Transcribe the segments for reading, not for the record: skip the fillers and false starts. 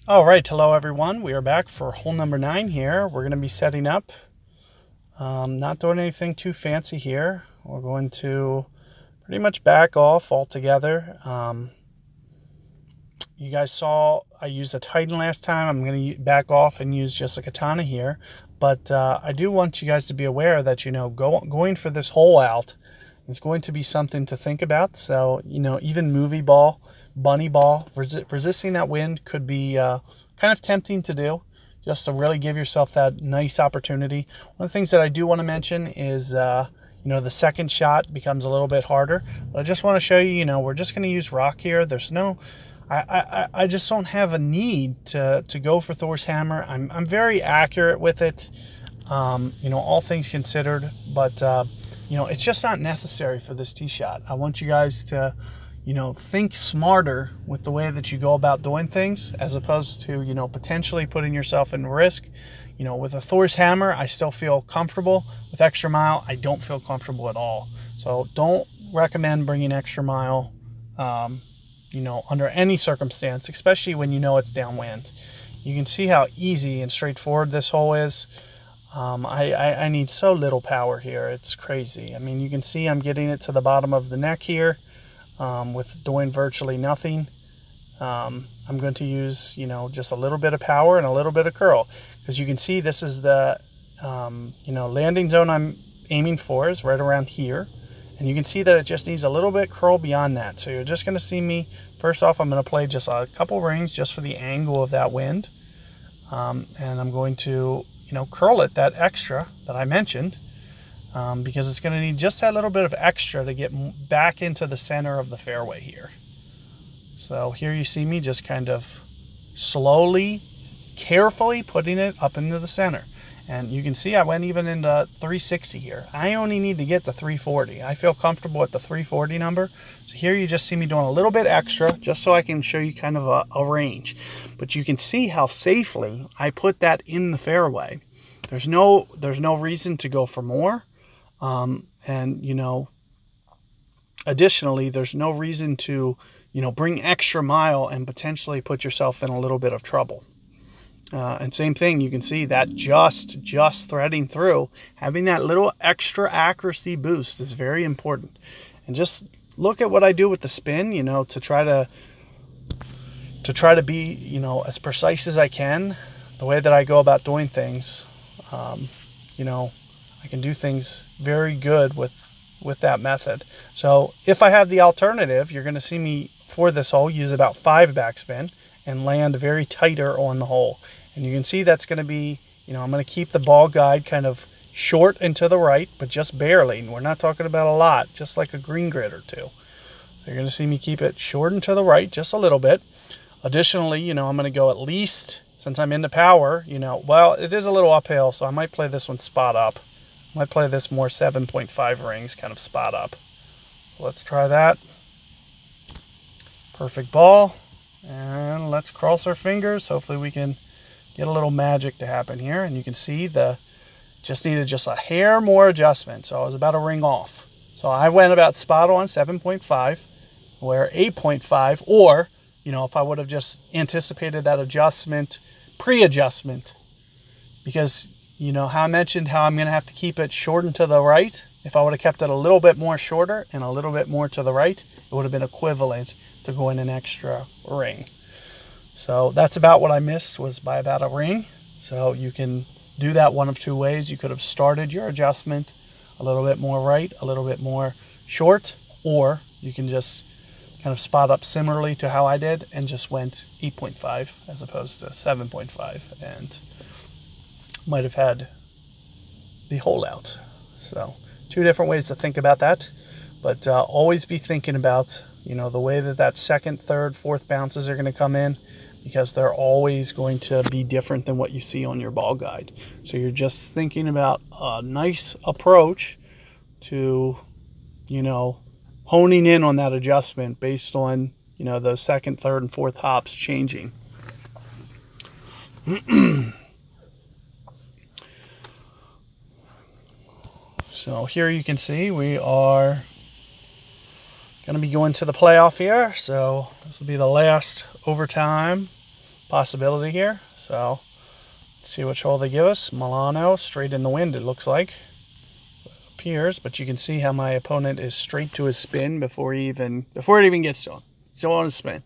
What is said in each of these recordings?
All right, hello everyone. We are back for hole number 9 here. We're going to be setting up, not doing anything too fancy here. We're going to pretty much back off altogether. You guys saw I used a Titan last time. I'm going to back off and use just a katana here. But I do want you guys to be aware that, going for this hole out is going to be something to think about. So, even movie ball, bunny ball, resisting that wind could be kind of tempting to do, just to really give yourself that nice opportunity. One of the things that I do want to mention is, the second shot becomes a little bit harder. But I just want to show you, we're just going to use rock here. There's no... I just don't have a need to go for Thor's hammer. I'm very accurate with it, all things considered, but it's just not necessary for this tee shot. I want you guys to, think smarter with the way that you go about doing things, as opposed to, potentially putting yourself in risk. With a Thor's hammer, I still feel comfortable. With extra mile, I don't feel comfortable at all. So don't recommend bringing extra mile, under any circumstance, especially when it's downwind. You can see how easy and straightforward this hole is. I need so little power here. It's crazy. I mean, you can see I'm getting it to the bottom of the neck here with doing virtually nothing. I'm going to use, just a little bit of power and a little bit of curl. Because you can see this is the, landing zone I'm aiming for is right around here. And you can see that it just needs a little bit curl beyond that. So you're just going to see me, first off, I'm going to play just a couple rings just for the angle of that wind. And I'm going to, curl it that extra that I mentioned, because it's going to need just that little bit of extra to get back into the center of the fairway here. So here you see me just kind of slowly, carefully putting it up into the center. And you can see I went even into 360 here. I only need to get to 340. I feel comfortable at the 340 number. So here you just see me doing a little bit extra just so I can show you kind of a range. But you can see how safely I put that in the fairway. There's no reason to go for more. Additionally, there's no reason to, bring extra mile and potentially put yourself in a little bit of trouble. And same thing, you can see that just threading through, having that little extra accuracy boost is very important. And just look at what I do with the spin, to try to be, as precise as I can. The way that I go about doing things, I can do things very good with that method. So if I have the alternative, you're going to see me for this hole use about 5 backspin and land very tighter on the hole. And you can see that's going to be, I'm going to keep the ball guide kind of short and to the right, but just barely. And we're not talking about a lot, just like a green grit or two. You're going to see me keep it short and to the right, just a little bit. Additionally, I'm going to go at least, since I'm into power, well, it is a little uphill, so I might play this one spot up. I might play this more 7.5 rings kind of spot up. Let's try that. Perfect ball. And let's cross our fingers. Hopefully we can get a little magic to happen here. And you can see just needed just a hair more adjustment. So I was about a ring off. So I went about spot on 7.5, where 8.5, or, if I would have just anticipated that adjustment, pre-adjustment, because, how I mentioned how I'm going to have to keep it short and to the right. If I would have kept it a little bit more shorter and a little bit more to the right, it would have been equivalent to going an extra ring. So that's about what I missed, was by about a ring. So you can do that one of two ways. You could have started your adjustment a little bit more right, a little bit more short, or you can just kind of spot up similarly to how I did and just went 8.5 as opposed to 7.5 and might have had the hole out. So 2 different ways to think about that, but always be thinking about, the way that second, third, fourth bounces are going to come in, because they're always going to be different than what you see on your ball guide. So you're just thinking about a nice approach to, honing in on that adjustment based on, those second, third, and fourth hops changing. So here you can see we are going to be going to the playoff here. So this will be the last overtime possibility here. So let's see which hole they give us. Milano, straight in the wind, it looks like. Appears, but you can see how my opponent is straight to his spin before it even gets to him. Still on his spin.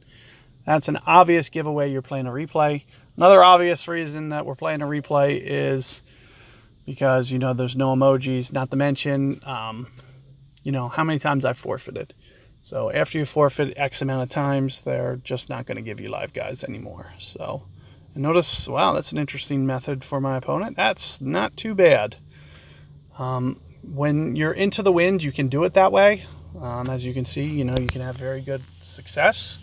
That's an obvious giveaway you're playing a replay. Another obvious reason that we're playing a replay is because, you know, there's no emojis, not to mention, you know, how many times I've forfeited. So after you forfeit X amount of times, they're just not going to give you live guides anymore. So and notice, wow, that's an interesting method for my opponent. That's not too bad. When you're into the wind, you can do it that way. As you can see, you know, you can have very good success.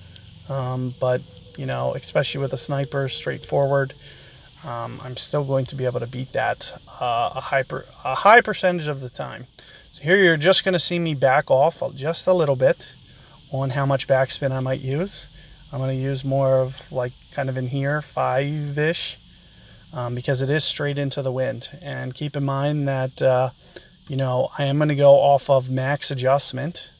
But, you know, especially with a sniper straightforward, I'm still going to be able to beat that a high percentage of the time. So here you're just going to see me back off just a little bit on how much backspin I might use. I'm going to use more of like kind of in here, 5-ish, because it is straight into the wind. And keep in mind that, you know, I am going to go off of max adjustment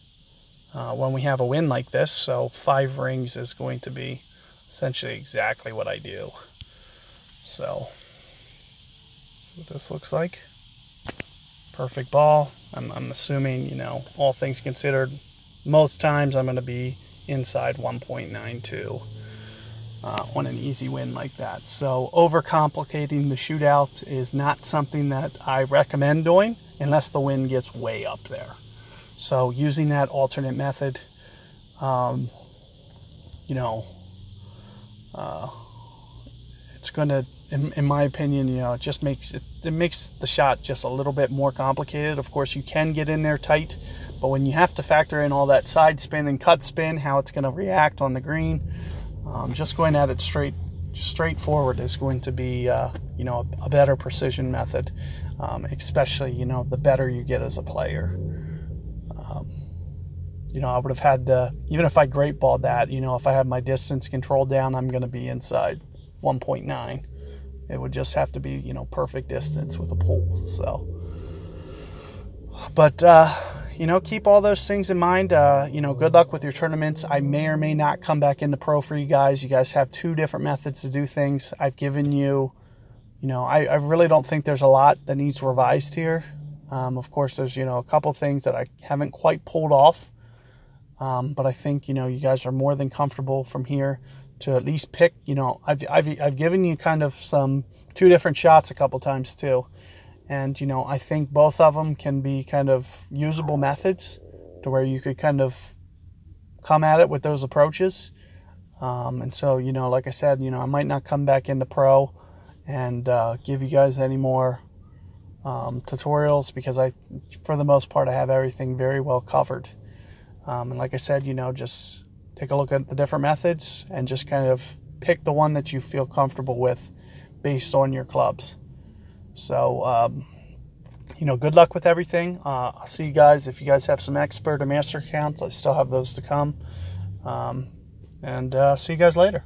when we have a wind like this. So 5 rings is going to be essentially exactly what I do. So that's what this looks like. Perfect ball. I'm assuming, you know, all things considered, most times I'm going to be inside 1.92 on an easy win like that. So overcomplicating the shootout is not something that I recommend doing unless the wind gets way up there. So using that alternate method, you know, it's going to, in my opinion, you know, it just makes it makes the shot just a little bit more complicated. Of course, you can get in there tight, but when you have to factor in all that side spin and cut spin, how it's going to react on the green, just going at it straightforward is going to be, you know, a better precision method, especially, you know, the better you get as a player. You know, I would have had to, even if I great balled that, you know, if I had my distance control down, I'm going to be inside 1.9. It would just have to be, you know, perfect distance with a pull. So, but, you know, keep all those things in mind. You know, good luck with your tournaments. I may or may not come back into pro for you guys. You guys have 2 different methods to do things. I've given you, you know, I really don't think there's a lot that needs revised here. Of course, there's, you know, a couple things that I haven't quite pulled off. But I think, you know, you guys are more than comfortable from here to at least pick, you know, I've given you kind of 2 different shots a couple times too. And, you know, I think both of them can be kind of usable methods to where you could kind of come at it with those approaches. And so, you know, like I said, you know, I might not come back into pro and give you guys any more tutorials because for the most part, I have everything very well covered. And like I said, you know, just take a look at the different methods and just kind of pick the one that you feel comfortable with based on your clubs. So, you know, good luck with everything. I'll see you guys. If you guys have some expert or master accounts, I still have those to come. And see you guys later.